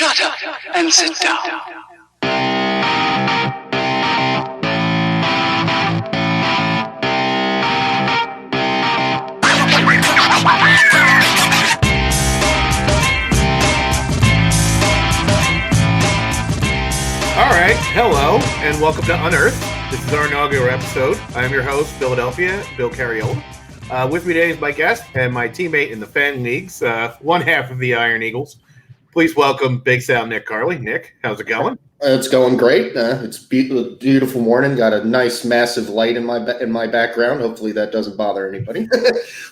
Shut up and sit down. All right, hello, and welcome to Unearthed. This is our inaugural episode. I am your host, Philadelphia, Bill Cariola. With me today is my guest and my teammate in the fan leagues, one half of the Iron Eagles. Please welcome Big Sal Nick Carley. Nick, how's it going? It's going great. It's a beautiful morning. Got a nice, massive light in my background. Hopefully that doesn't bother anybody.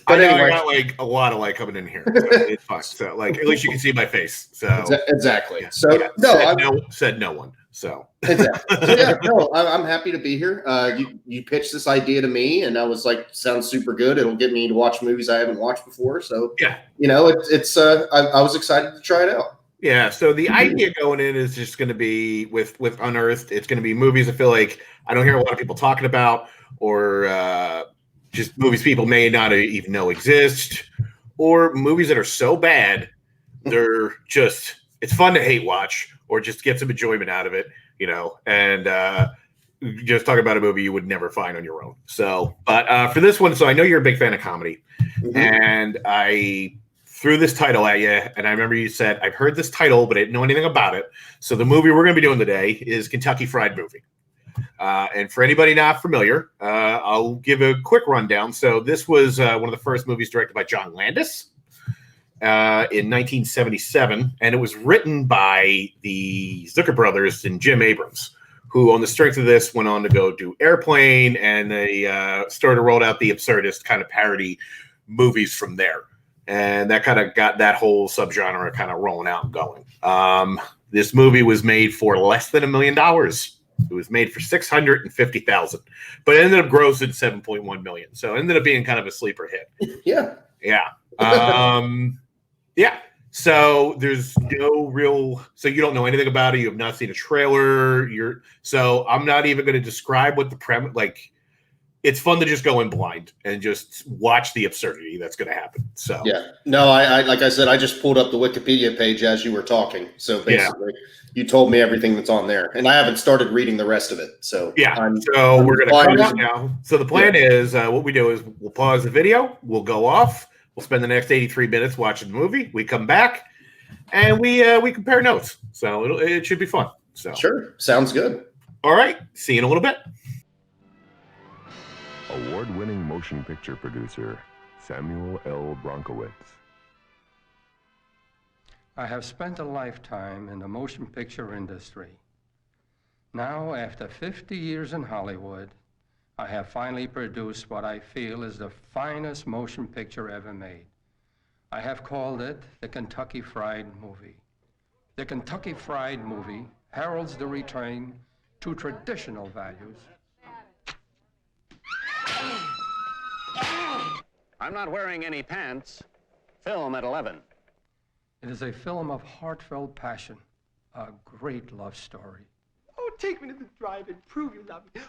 But anyway, I got like a lot of light coming in here. So it's fine. So like at least you can see my face. So exactly. Yeah. So Yeah. Said no one. So exactly. So, yeah, no, I'm happy to be here. You pitched this idea to me, and I was like, sounds super good. It'll get me to watch movies I haven't watched before. So yeah, I was excited to try it out. Yeah, so the idea going in is just going to be with Unearthed. It's going to be movies I feel like I don't hear a lot of people talking about, or just movies people may not even know exist, or movies that are so bad they're just it's fun to hate watch or just get some enjoyment out of it, and just talk about a movie you would never find on your own. So, but for this one, so I know you're a big fan of comedy, and I threw this title at you, and I remember you said, I've heard this title, but I didn't know anything about it. So the movie we're going to be doing today is Kentucky Fried Movie. And for anybody not familiar, I'll give a quick rundown. So this was one of the first movies directed by John Landis in 1977, and it was written by the Zucker brothers and Jim Abrams, who on the strength of this went on to go do Airplane, and they started rolled out the absurdist kind of parody movies from there. And that kind of got that whole subgenre kind of rolling out and going. This movie was made for less than $1 million. It was made for $650,000, but it ended up grossing $7.1 million. So it ended up being kind of a sleeper hit. Yeah. Yeah. So there's no real. So you don't know anything about it. You have not seen a trailer. So I'm not even going to describe what the premise like. It's fun to just go in blind and just watch the absurdity that's going to happen. So yeah, no, I like I said, I just pulled up the Wikipedia page as you were talking. So basically, you told me everything that's on there, and I haven't started reading the rest of it. So so we're going to cut it now. So the plan is, what we do is we'll pause the video, we'll go off, we'll spend the next 83 minutes watching the movie. We come back and we compare notes. So it should be fun. So sure, sounds good. All right, see you in a little bit. Award-winning motion picture producer Samuel L. Bronkowitz. I have spent a lifetime in the motion picture industry. Now, after 50 years in Hollywood, I have finally produced what I feel is the finest motion picture ever made. I have called it the Kentucky Fried Movie. The Kentucky Fried Movie heralds the return to traditional values. I'm not wearing any pants. Film at 11. It is a film of heartfelt passion, a great love story. Oh, take me to the drive-in, prove you love me.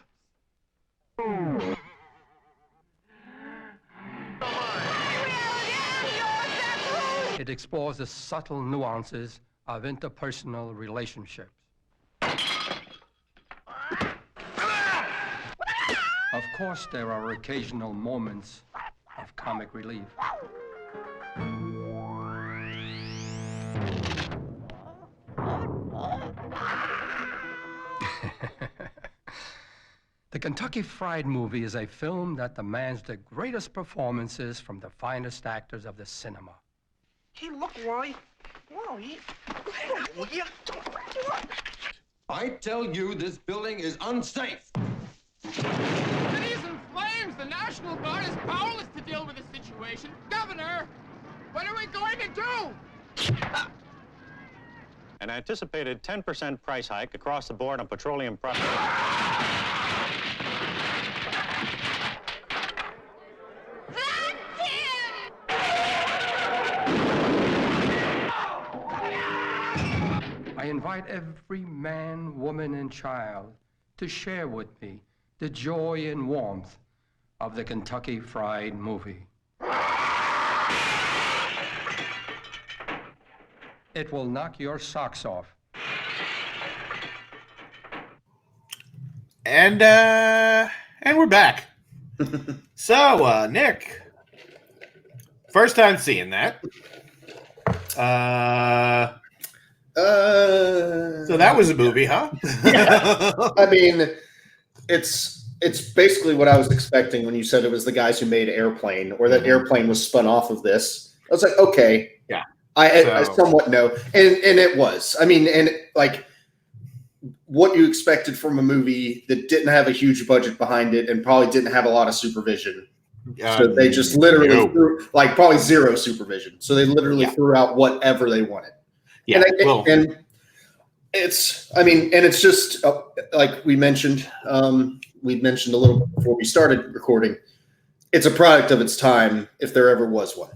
It explores the subtle nuances of interpersonal relationships. Of course, there are occasional moments of comic relief. The Kentucky Fried Movie is a film that demands the greatest performances from the finest actors of the cinema. Hey, look, Wally. Wally. Will you? I tell you, this building is unsafe. City's in flames! The National Guard is powerless to deal with the situation. Governor, what are we going to do? An anticipated 10% price hike across the board on petroleum products. I invite every man, woman, and child to share with me the joy and warmth of the Kentucky Fried Movie. It will knock your socks off. And we're back. So, Nick, first time seeing that. So that was a movie, huh? Yeah. I mean, it's basically what I was expecting when you said it was the guys who made Airplane, or that Airplane was spun off of this. I was like, okay, yeah, I somewhat know, and it was. I mean, and like what you expected from a movie that didn't have a huge budget behind it and probably didn't have a lot of supervision. So they just literally threw, like, probably zero supervision. So they literally threw out whatever they wanted. Yeah, and it's, I mean, and it's just like we mentioned a little bit before we started recording. It's a product of its time, if there ever was one.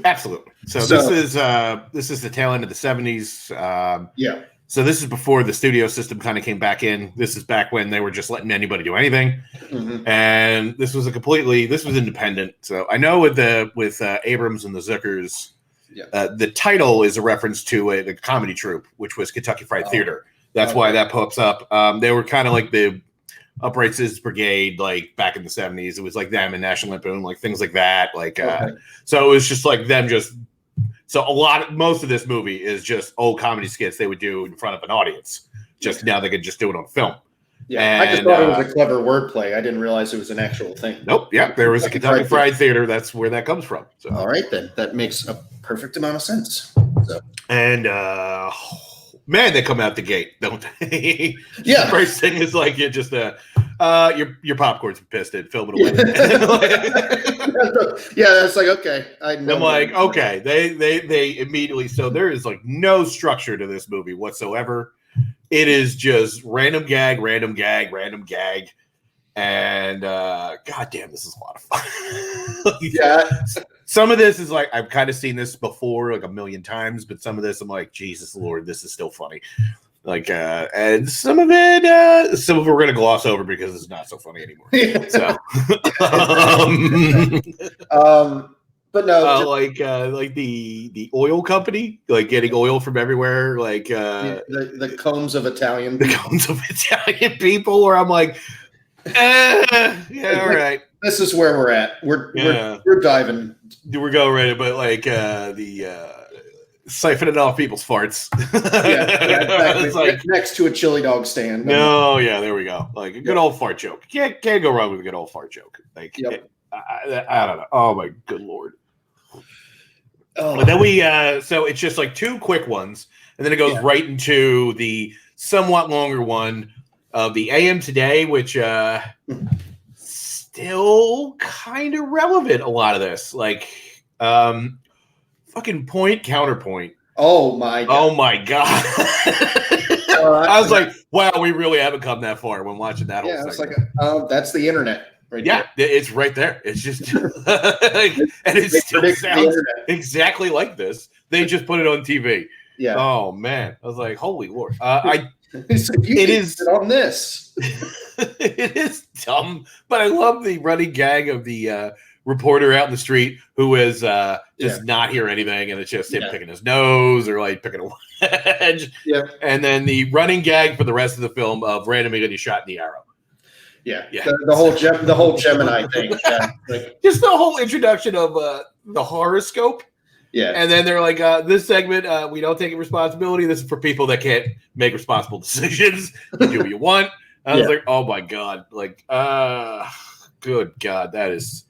Absolutely. So this is the tail end of the 70s. Yeah. So this is before the studio system kind of came back in. This is back when they were just letting anybody do anything, and this was independent. So I know with Abrams and the Zuckers, the title is a reference to the comedy troupe, which was Kentucky Fried Theater. That's why that pops up. They were kind of like the Upright Citizens Brigade, like back in the 70s. It was like them and National Lampoon, like things like that. Like so it was just like them just. So most of this movie is just old comedy skits they would do in front of an audience. Just now they could just do it on film. Yeah, and, I just thought it was a clever wordplay. I didn't realize it was an actual thing. Nope. Yeah, there was a Kentucky Fried Theater. That's where that comes from. So. All right, then. That makes a perfect amount of sense. So. And, man, they come out the gate, don't they? Yeah. The first thing is like you just your popcorn's pissed in, film it away. Yeah, that's like, okay. I'm like, okay. They immediately, so there is like no structure to this movie whatsoever. It is just random gag, and goddamn, this is a lot of fun. Yeah. Some of this is like I've kind of seen this before like a million times, but some of this I'm like, Jesus Lord, this is still funny. Like and some of it we're gonna gloss over because it's not so funny anymore. So but no, like the oil company, like getting oil from everywhere, like the combs of Italian people, where I'm like, yeah, all right. This is where we're at. We're diving. We're going right, but like the siphoning off people's farts. Exactly. It's like next to a chili dog stand. No, yeah, there we go. Like a good old fart joke. Can't go wrong with a good old fart joke. Like I don't know. Oh my good Lord. Oh. But then we so it's just like two quick ones, and then it goes right into the somewhat longer one of the AM Today, which still kind of relevant. A lot of this, like fucking point counterpoint. Oh my god. I was like, wow, we really haven't come that far when watching that whole it's segment. like that's the internet. Right there. It's right there. It's just and it still sounds exactly like this. They just put it on TV. Yeah. Oh man, I was like, holy Lord. It is on this. It is dumb, but I love the running gag of the reporter out in the street who is does not hear anything, and it's just him picking his nose or like picking a wedge. Yeah. And then the running gag for the rest of the film of randomly getting shot in the arrow. Yeah. The whole Gemini thing. Yeah. Like, just the whole introduction of the horoscope. Yeah. And then they're like, this segment, we don't take responsibility. This is for people that can't make responsible decisions. You do what you want. I was like, oh my God. Like, good God, that is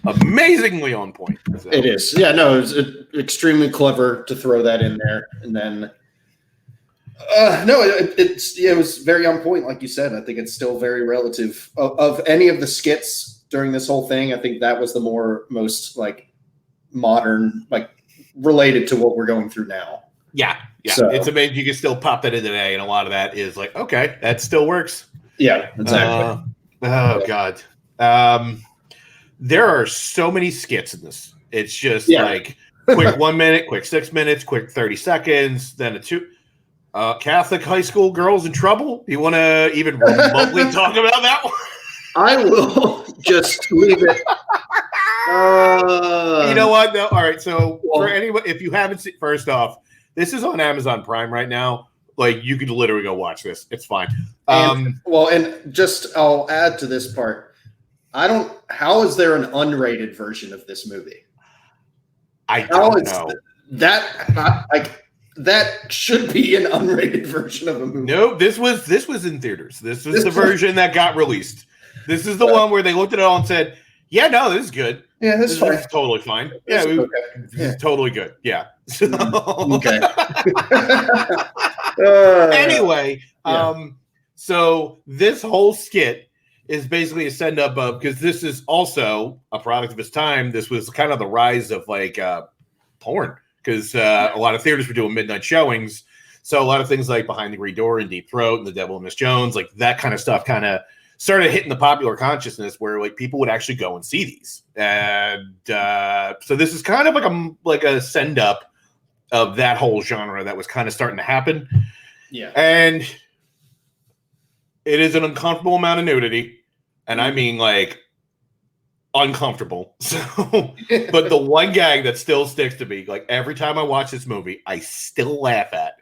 amazingly on point. So. It is. Yeah, no, it's extremely clever to throw that in there. And then it was very on point, like you said. I think it's still very relative of any of the skits during this whole thing. I think that was the most like modern, like related to what we're going through now. Yeah. So, it's amazing you can still pop that in today, and a lot of that is like, okay, that still works. Yeah, exactly. God. There are so many skits in this. It's just like quick 1 minute, quick 6 minutes, quick 30 seconds, then a 2. Catholic high school girls in trouble. You want to even remotely talk about that one? I will just leave it. You know what? No. All right. So for anyone, if you haven't seen, first off, This is on Amazon Prime right now. Like, you could literally go watch this. It's fine. And just I'll add to this part. How is there an unrated version of this movie? I don't know. That should be an unrated version of a movie. No, this was in theaters. This was the version that got released. This is the one where they looked at it all and said, "Yeah, no, this is good. Yeah, this is totally fine. Yeah, this is totally good. Yeah." Okay. Anyway, so this whole skit is basically a send up of, because this is also a product of its time. This was kind of the rise of like porn, because a lot of theaters were doing midnight showings. So a lot of things like Behind the Green Door and Deep Throat and The Devil and Miss Jones, like that kind of stuff kind of started hitting the popular consciousness where like people would actually go and see these. And so this is kind of like a send up of that whole genre that was kind of starting to happen. Yeah. And it is an uncomfortable amount of nudity. And I mean like uncomfortable. So, but the one gag that still sticks to me, like every time I watch this movie, I still laugh at,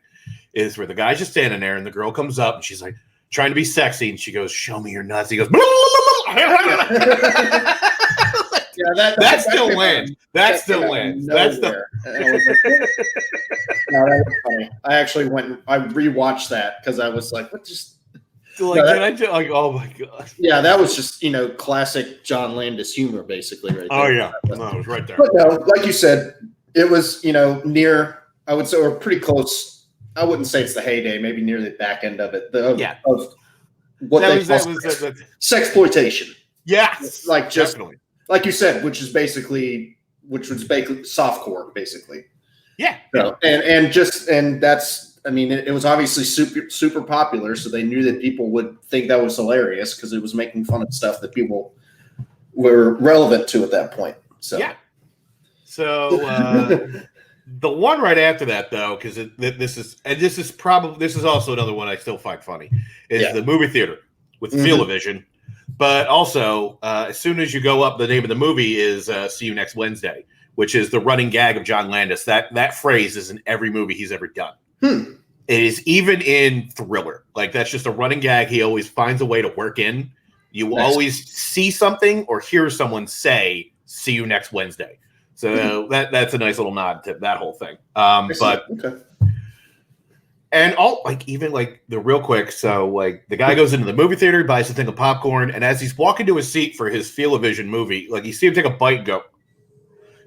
is where the guy's just standing there and the girl comes up and she's like trying to be sexy and she goes, "Show me your nuts." He goes, Yeah, that still lands. That still lands. That's the. No, that was funny. I actually I rewatched that because I was like, "What just?" Like, oh my god. Yeah, that was just classic John Landis humor, basically, right there. Oh yeah, no, it was right there. But no, like you said, it was near. I would say, or pretty close. I wouldn't say it's the heyday. Maybe near the back end of it. Of what they call sexploitation. Yes, like just definitely. Like you said, which was basically softcore, basically. Yeah. So, and that's. I mean, it was obviously super popular, so they knew that people would think that was hilarious because it was making fun of stuff that people were relevant to at that point. So yeah. So the one right after that, though, because this is also another one I still find funny, is the movie theater with Feel-O-Vision. But also, as soon as you go up, the name of the movie is "See You Next Wednesday," which is the running gag of John Landis. That phrase is in every movie he's ever done. It is even in Thriller. Like, that's just a running gag. He always finds a way to work in. You always see something or hear someone say, "See you next Wednesday." So that's a nice little nod to that whole thing. And all even the real quick. So like the guy goes into the movie theater, buys a thing of popcorn, and as he's walking to his seat for his Feel-O-Vision movie, like you see him take a bite and go,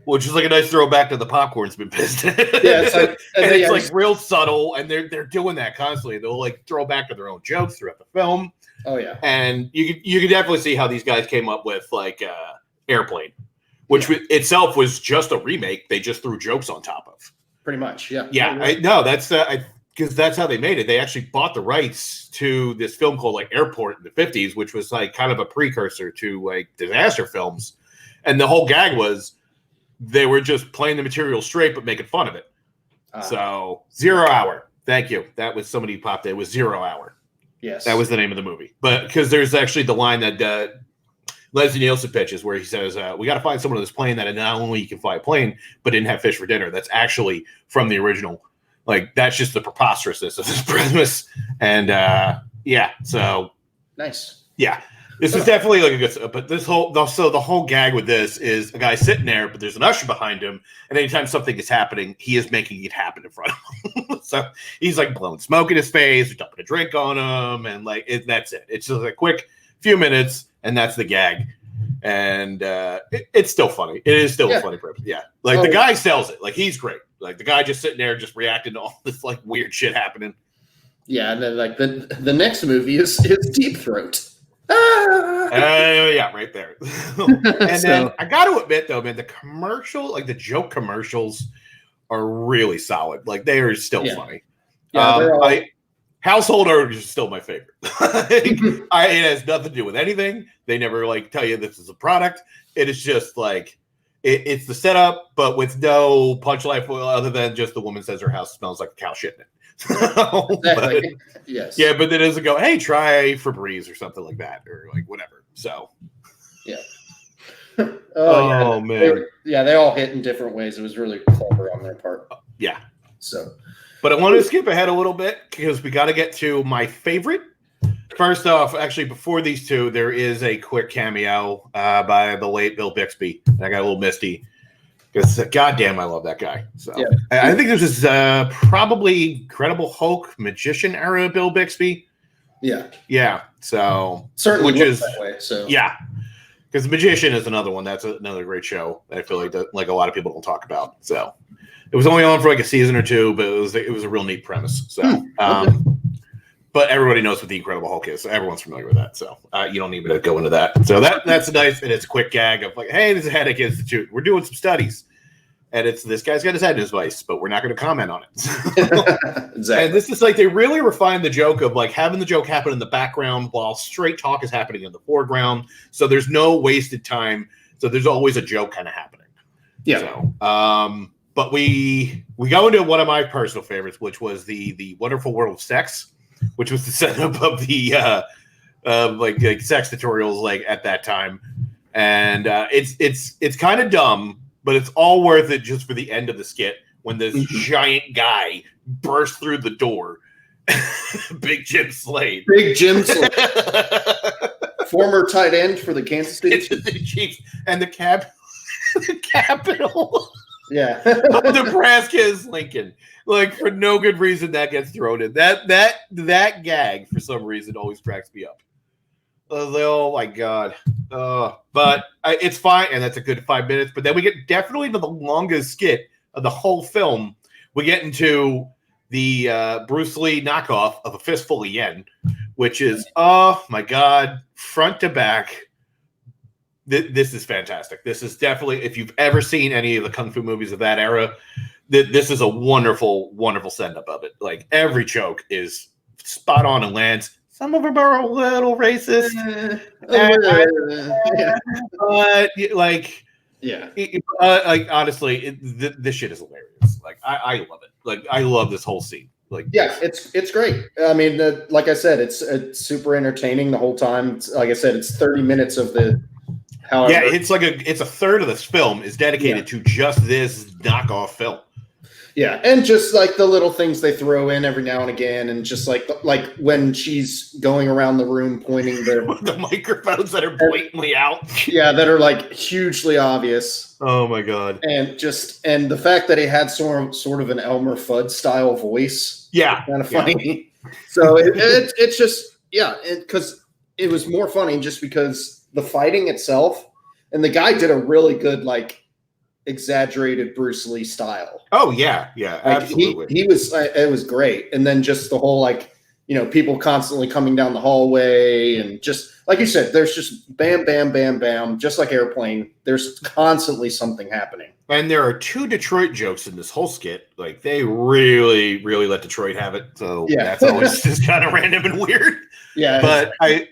which is like a nice throwback to the popcorn's been pissed. Yeah, it's like, and it's like real subtle, and they're doing that constantly. They'll like throw back to their own jokes throughout the film. Oh yeah, and you can definitely see how these guys came up with like Airplane, which itself was just a remake. They just threw jokes on top of. Pretty much, yeah. Yeah, that's because that's how they made it. They actually bought the rights to this film called like Airport in the 50s, which was like kind of a precursor to like disaster films, and the whole gag was. They were just playing the material straight, but making fun of it. So 0 Hour. Thank you. That was somebody who popped it. It was 0 Hour. Yes. That was the name of the movie. But because there's actually the line that Leslie Nielsen pitches where he says, we got to find someone on this plane that not only can fly a plane, but didn't have fish for dinner. That's actually from the original. Like, that's just the preposterousness of this premise. And so. Nice. Yeah. This is definitely like a good, but the whole gag with this is a guy sitting there, but there's an usher behind him, and anytime something is happening, he is making it happen in front of him. So he's like blowing smoke in his face, or dumping a drink on him, and like that's it. It's just a quick few minutes, and that's the gag, and it's still funny. It is still a funny purpose. Yeah, like the guy sells it. Like he's great. Like the guy just sitting there, just reacting to all this like weird shit happening. Yeah, and then like the next movie is Deep Throat. Yeah, right there. And then I got to admit, though, man, the commercial, like the joke commercials, are really solid. Like they are still funny. Yeah, Household Urge is still my favorite. It has nothing to do with anything. They never like tell you this is a product. It is just like it's the setup, but with no punchline other than just the woman says her house smells like a cow shit in it. Exactly. Yes. Yeah, but it doesn't go, hey, try Febreze or something like that, or like whatever. So, yeah. Man. They all hit in different ways. It was really clever on their part. Yeah. So, but I want to skip ahead a little bit because we got to get to my favorite. First off, actually, before these two, there is a quick cameo by the late Bill Bixby. And I got a little misty because, goddamn, I love that guy. So yeah. I think this is probably Incredible Hulk magician era Bill Bixby. Yeah. So Certainly which is that way. So yeah, because Magician is another one. That's another great show that I feel like a lot of people don't talk about. So it was only on for like a season or two, but it was a real neat premise. So. Okay. But everybody knows what the Incredible Hulk is. So everyone's familiar with that. So you don't need me to go into that. So that's nice. And it's a quick gag of like, hey, there's a Headache Institute. We're doing some studies. And it's this guy's got his head in his vice, but we're not going to comment on it. Exactly. And this is like they really refined the joke of like having the joke happen in the background while straight talk is happening in the foreground. So there's no wasted time. So there's always a joke kind of happening. Yeah. So, but we go into one of my personal favorites, which was the Wonderful World of Sex, which was the setup of the like sex tutorials like at that time, and it's kind of dumb, but it's all worth it just for the end of the skit when this giant guy bursts through the door. Big Jim Slade, former tight end for the Kansas City Chiefs, and the capital. Yeah. Nebraska is Lincoln. Like for no good reason that gets thrown in. That gag for some reason always cracks me up. Oh my god. But it's fine, and that's a good 5 minutes. But then we get definitely to the longest skit of the whole film. We get into the Bruce Lee knockoff of A Fistful of Yen, which is oh my god, front to back. This is fantastic. This is definitely, if you've ever seen any of the kung fu movies of that era, this is a wonderful, wonderful send-up of it. Like, every joke is spot on and lands. Some of them are a little racist. Like, honestly, this shit is hilarious. Like, I love it. Like, I love this whole scene. Like, yeah, it's great. I mean, like I said, it's super entertaining the whole time. Like I said, it's 30 minutes of the. However, yeah, it's a third of this film is dedicated to just this knockoff film. Yeah, and just like the little things they throw in every now and again, and just like when she's going around the room pointing the microphones that are blatantly out. Yeah, that are like hugely obvious. Oh my god! And the fact that he had sort of an Elmer Fudd style voice. Yeah, kind of funny. Yeah. So it's just because it was more funny just because the fighting itself, and the guy did a really good like exaggerated Bruce Lee style. Oh yeah, like, absolutely. He was it was great, and then just the whole like people constantly coming down the hallway, and just like you said, there's just bam, bam, bam, bam, just like Airplane. There's constantly something happening. And there are 2 Detroit jokes in this whole skit. Like they really, really let Detroit have it. So that's always just kind of random and weird. Yeah, but I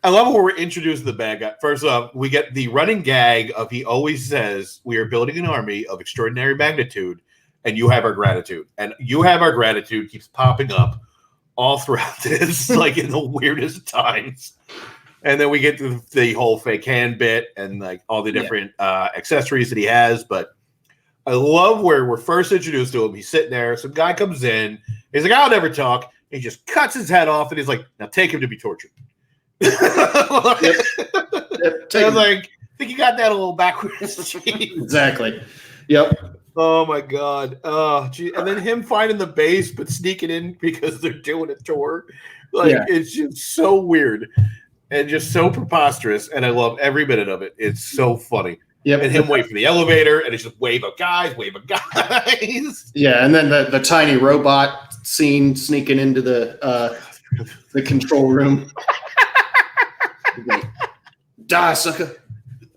love when we're introduced to the bad guy. First off, we get the running gag of he always says, "We are building an army of extraordinary magnitude, and you have our gratitude." And "you have our gratitude" keeps popping up all throughout this, like in the weirdest times. And then we get to the whole fake hand bit and like all the different accessories that he has. But I love where we're first introduced to him. He's sitting there. Some guy comes in. He's like, "I'll never talk." He just cuts his head off, and he's like, "Now take him to be tortured." I was like, I think you got that a little backwards. Exactly. Yep. Oh my god. Oh, gee. And then him finding the base but sneaking in because they're doing a tour. Like it's just so weird and just so preposterous. And I love every minute of it. It's so funny. Yep. And him wait for the elevator, and it's just wave of guys. Yeah, and then the tiny robot scene sneaking into the control room. Die, sucker.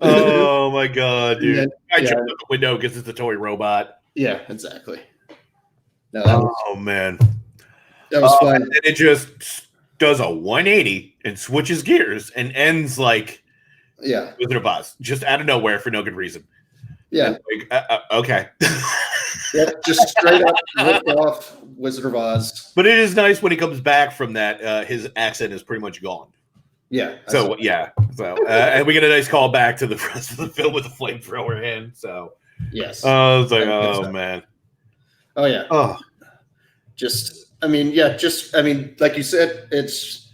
Oh my god, dude. Yeah, I jumped out the window because it's a toy robot. Yeah, exactly. No, man. That was fun. And it just does a 180 and switches gears and ends like Wizard of Oz, just out of nowhere for no good reason. Yeah. Like, okay. Yep, just straight up ripped off Wizard of Oz. But it is nice when he comes back from that. His accent is pretty much gone. Yeah. So and we get a nice call back to the rest of the film with the flamethrower hand. So yes. I was like, oh man. Oh yeah. Oh. like you said, it's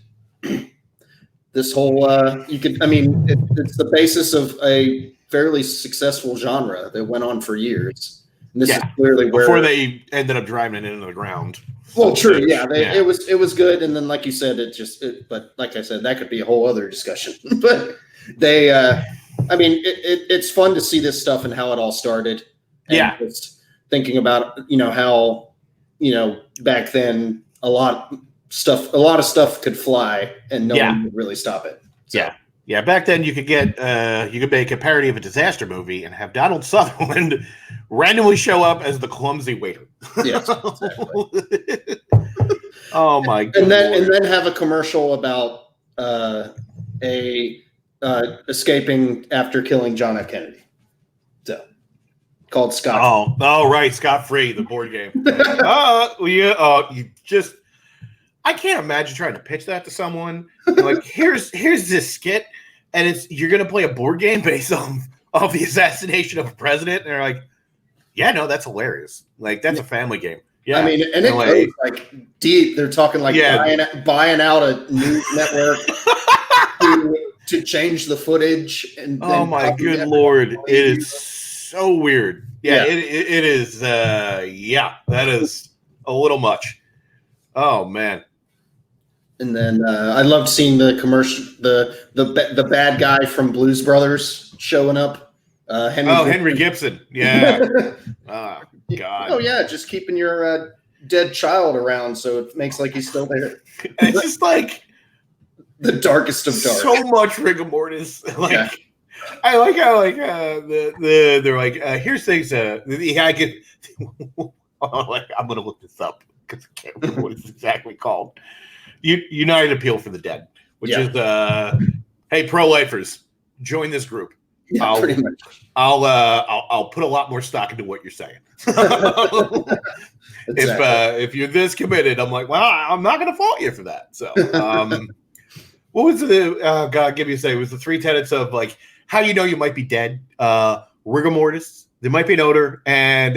this whole it's the basis of a fairly successful genre that went on for years. And this is clearly where before they ended up driving it into the ground. Well, true, yeah. It was good, and then like you said, but like I said, that could be a whole other discussion. But it's fun to see this stuff and how it all started. And just thinking about how back then a lot of stuff could fly and no one would really stop it. So. Yeah. Back then you could make a parody of a disaster movie and have Donald Sutherland randomly show up as the clumsy waiter. Yes, exactly. Oh my god! And then have a commercial about escaping after killing John F. Kennedy. So called Scott. Oh, right, Scott Free, the board game. I can't imagine trying to pitch that to someone. Like, here's this skit, and you're gonna play a board game based on the assassination of a president, and they're like, yeah, no, that's hilarious. Like, that's a family game. Yeah, I mean, and it goes like deep. They're talking like buying out a news network to change the footage. And oh my good lord, it is so weird. Yeah, it is. That is a little much. Oh man. And then I loved seeing the commercial, the bad guy from Blues Brothers showing up. Henry Gibson. Yeah. Oh god. Oh yeah, just keeping your dead child around so it makes like he's still there. It's just like the darkest of dark. So much rigor mortis. I like how they're like here's things. I'm gonna look this up because I can't remember what it's exactly called. United Appeal for the Dead, which is hey, pro-lifers, join this group. Yeah, pretty much. I'll put a lot more stock into what you're saying. If you're this committed, I'm like, well, I'm not going to fault you for that. So, what was the God? Give me a say. It was the 3 tenets of like how you might be dead, rigor mortis, there might be an odor, and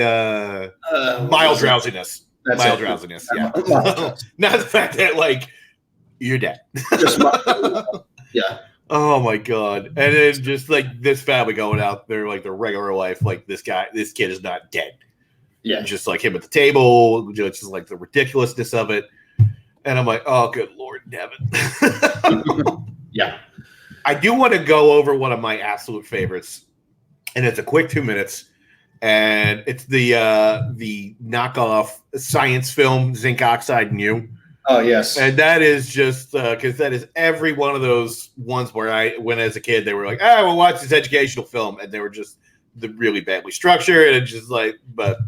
mild drowsiness. Mild drowsiness. Yeah. Not the fact that like you're dead. Yeah. Oh my god! And then just like this family going out there, like their regular life, like this kid is not dead. Yeah, just like him at the table, just like the ridiculousness of it. And I'm like, oh, good Lord in heaven. Yeah, I do want to go over one of my absolute favorites, and it's a quick 2 minutes, and it's the knockoff science film Zinc Oxide and You. Oh yes, and that is just because that is every one of those ones where when as a kid they were like, we'll watch this educational film, and they were just really badly structured, and it's just like, but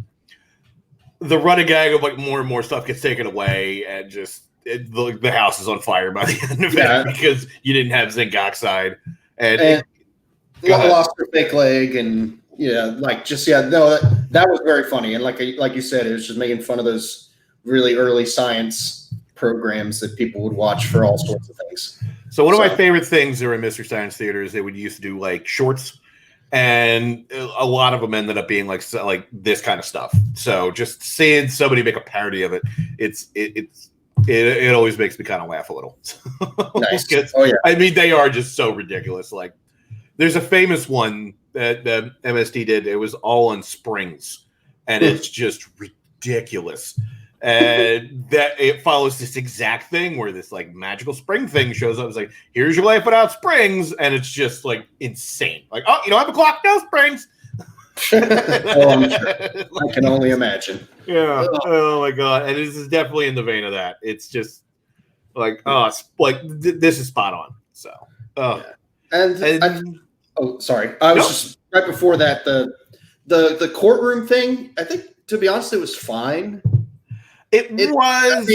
the running gag of like more and more stuff gets taken away, and just the house is on fire by the end of it because you didn't have zinc oxide, and lost her fake leg, and that was very funny, and like you said, it was just making fun of those really early science programs that people would watch for all sorts of things. So one of my favorite things that were in Mystery Science Theater is they would used to do like shorts, and a lot of them ended up being like this kind of stuff. So just seeing somebody make a parody of it, it always makes me kind of laugh a little. Nice. Oh yeah. I mean, they are just so ridiculous. Like there's a famous one that MSD did. It was all on springs, and it's just ridiculous. And that it follows this exact thing where this like magical spring thing shows up. It's like, here's your life without springs, and it's just like insane. Like, oh, you don't have a clock, no springs. I'm sure. I can only imagine. Yeah. Oh my god. And this is definitely in the vein of that. It's just like, this is spot on. So. Sorry. I was just right before that the courtroom thing. I think, to be honest, it was fine. It was.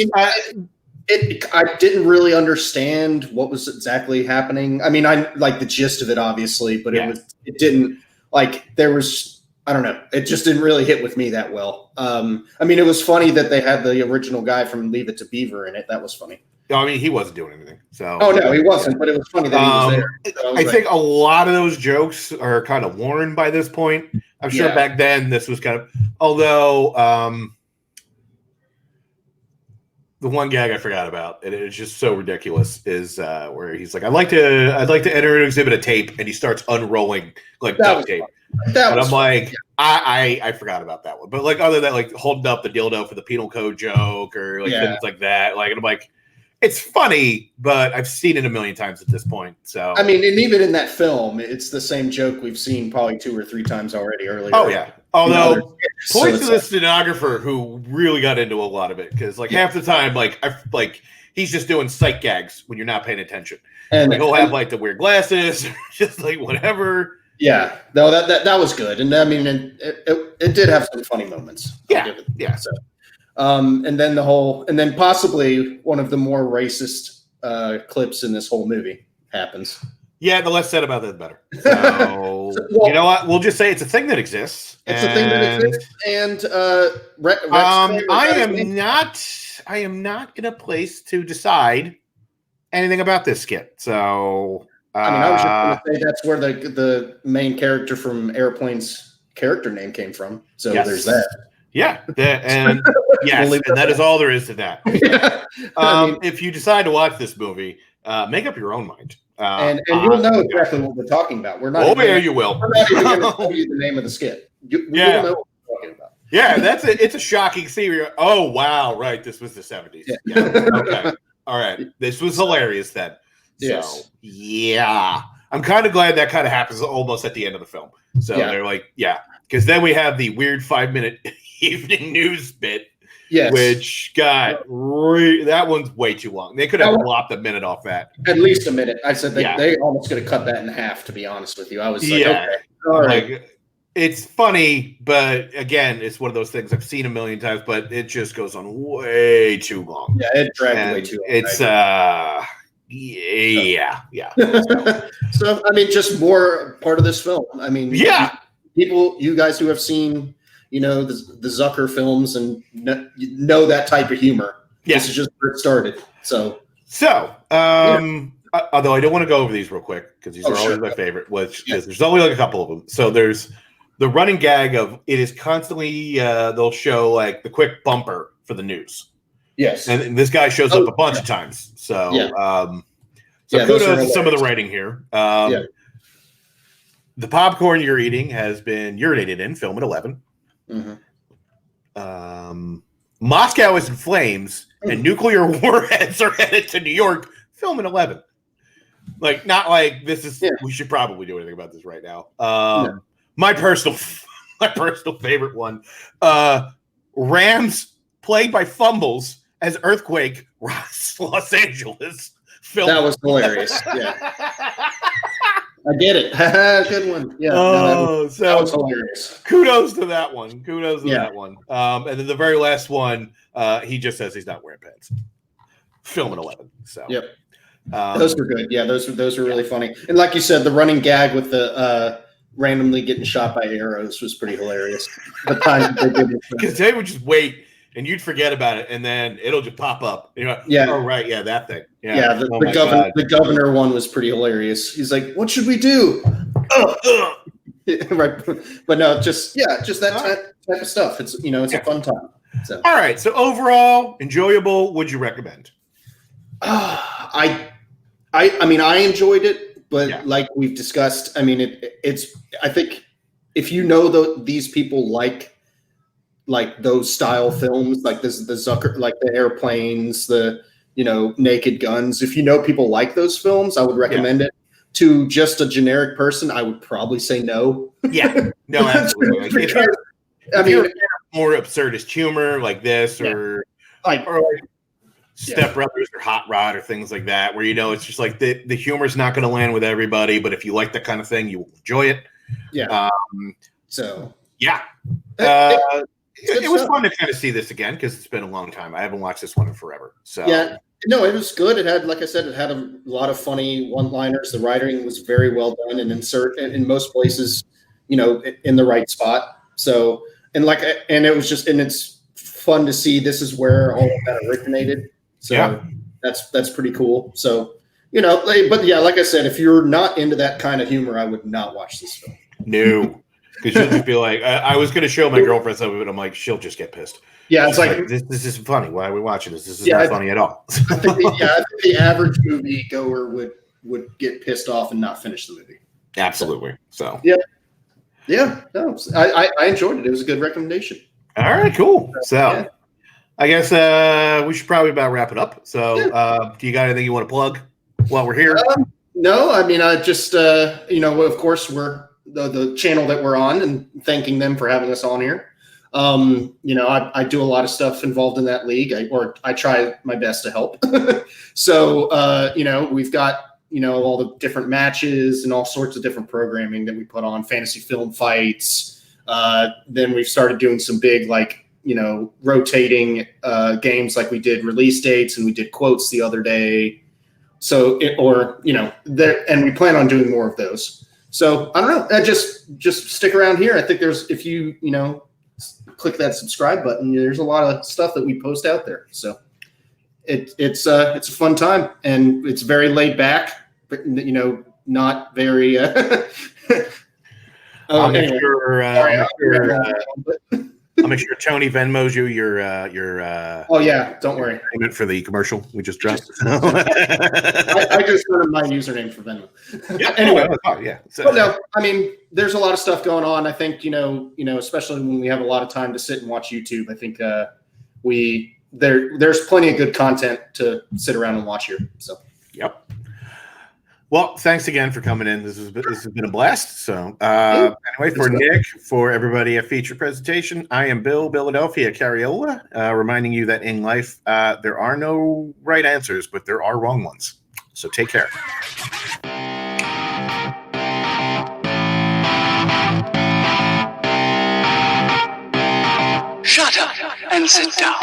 I didn't really understand what was exactly happening. I mean, I like the gist of it, obviously, but it didn't like there was. I don't know. It just didn't really hit with me that well. I mean, it was funny that they had the original guy from Leave It to Beaver in it. That was funny. I mean, he wasn't doing anything. So. Oh no, he wasn't. But it was funny that he was there. So I think a lot of those jokes are kind of worn by this point. I'm sure back then this was kind of, although. the one gag I forgot about, and it's just so ridiculous, is where he's like, I'd like to enter and exhibit a tape, and he starts unrolling like duct tape. And I'm like, I forgot about that one. But like other than that, like holding up the dildo for the penal code joke or like things like that. Like, and I'm like, it's funny, but I've seen it a million times at this point. So I mean, and even in that film, it's the same joke we've seen probably 2 or 3 times already earlier. Oh yeah. Although points to the stenographer who really got into a lot of it, because like half the time, like he's just doing sight gags when you're not paying attention. And like, he'll have like the weird glasses, and like whatever. Yeah, no, that was good, and I mean, it did have some funny moments. Yeah. So, and then possibly one of the more racist clips in this whole movie happens. Yeah, the less said about that, the better. So, you know what? We'll just say it's a thing that exists. It's a thing that exists, and I am not in a place to decide anything about this skit. So, I mean, I was just going to say that's where the main character from Airplane's character name came from. So there's that. Yeah, and yes, and that is all there is to that. If you decide to watch this movie, make up your own mind. And you'll know exactly what we're talking about. We're not. Oh yeah, you will. We're not even going to tell you the name of the skit. You'll know what we're talking about. Yeah, it's a shocking scene. Oh wow, right, this was the 70s. Yeah. Okay, all right, this was hilarious then. So yeah, I'm kind of glad that kind of happens almost at the end of the film. So they're like, because then we have the weird 5-minute evening news bit. Yes. Which got that one's way too long. They could have lopped a minute off that. At least a minute. I said they almost could have cut that in half, to be honest with you. I was like, okay. All right. Like, it's funny, but again, it's one of those things I've seen a million times, but it just goes on way too long. Yeah, it dragged way too long. It's So I mean, just more part of this film. I mean, you guys who have seen, you know, the Zucker films and know that type of humor. This is just where it started. So although I don't want to go over these real quick because these are always my favorite, which is there's only like a couple of them. So there's the running gag of it is constantly they'll show like the quick bumper for the news. Yes. And this guy shows up a bunch of times. So kudos to some of the writing here. The popcorn you're eating has been urinated in, film at 11. Mm-hmm. Moscow is in flames and nuclear warheads are headed to New York, film at 11. Like, not like this is we should probably do anything about this right now. My personal favorite one. Rams played by fumbles as earthquake rocks Los Angeles. Film. That was hilarious. Yeah. I get it. Good one. Yeah. That was hilarious. Kudos to that one. That one. And then the very last one, he just says he's not wearing pants. Film at 11. So those were good. Yeah, those were really funny. And like you said, the running gag with the randomly getting shot by arrows was pretty hilarious. The time they did it, because they would just wait and you'd forget about it, and then it'll just pop up. You know, oh right, that thing. The governor one was pretty hilarious. He's like, "What should we do?" Right, but no, just that type of stuff. It's it's a fun time. So. All right, so overall, enjoyable. Would you recommend? I mean, I enjoyed it, but like we've discussed, I mean, it's. I think if you know these people like those style films, like the Zucker, like the airplanes, the Naked Guns. If you know people like those films, I would recommend it. To just a generic person, I would probably say no. Yeah, no, absolutely. If you're more absurdist humor like this, or Step Brothers or Hot Rod or things like that, where it's just like the humor's not going to land with everybody, but if you like that kind of thing, you will enjoy it. Yeah. It was fun to kind of see this again because it's been a long time. I haven't watched this one in forever. So no, it was good. It had, like I said, a lot of funny one-liners. The writing was very well done and insert in most places, in the right spot. So and it was just, and it's fun to see this is where all of that originated. So that's pretty cool. So but like I said, if you're not into that kind of humor, I would not watch this film. No. Because she'll just be like, I was going to show my girlfriend some of it. I'm like, she'll just get pissed. Yeah, it's She's like this isn't funny. Why are we watching this? This is not funny at all. I think the average movie goer would get pissed off and not finish the movie. Absolutely. So yeah. No, I enjoyed it. It was a good recommendation. All right, cool. So I guess we should probably about wrap it up. So do you got anything you want to plug while we're here? No, I mean, I just of course we're the channel that we're on, and thanking them for having us on here. I do a lot of stuff involved in that league, I try my best to help. So, we've got, all the different matches and all sorts of different programming that we put on, fantasy film fights. Then we've started doing some big, rotating games, like we did release dates and we did quotes the other day. So, and we plan on doing more of those. So I don't know. Just stick around here. I think if you click that subscribe button, there's a lot of stuff that we post out there. So it's a fun time, and it's very laid back, but not very. I'll make sure Tony Venmos you your oh yeah, don't worry. Payment for the commercial we just dropped. I just learned my username for Venmo. Yeah. Anyway, So, but no, I mean, there's a lot of stuff going on. I think especially when we have a lot of time to sit and watch YouTube. I think there's plenty of good content to sit around and watch here. So yep. Well, thanks again for coming in. This has been a blast. So anyway, for Nick, for everybody at Feature Presentation, I am Bill Philadelphia Cariola, reminding you that in life there are no right answers, but there are wrong ones. So take care. Shut up and sit down.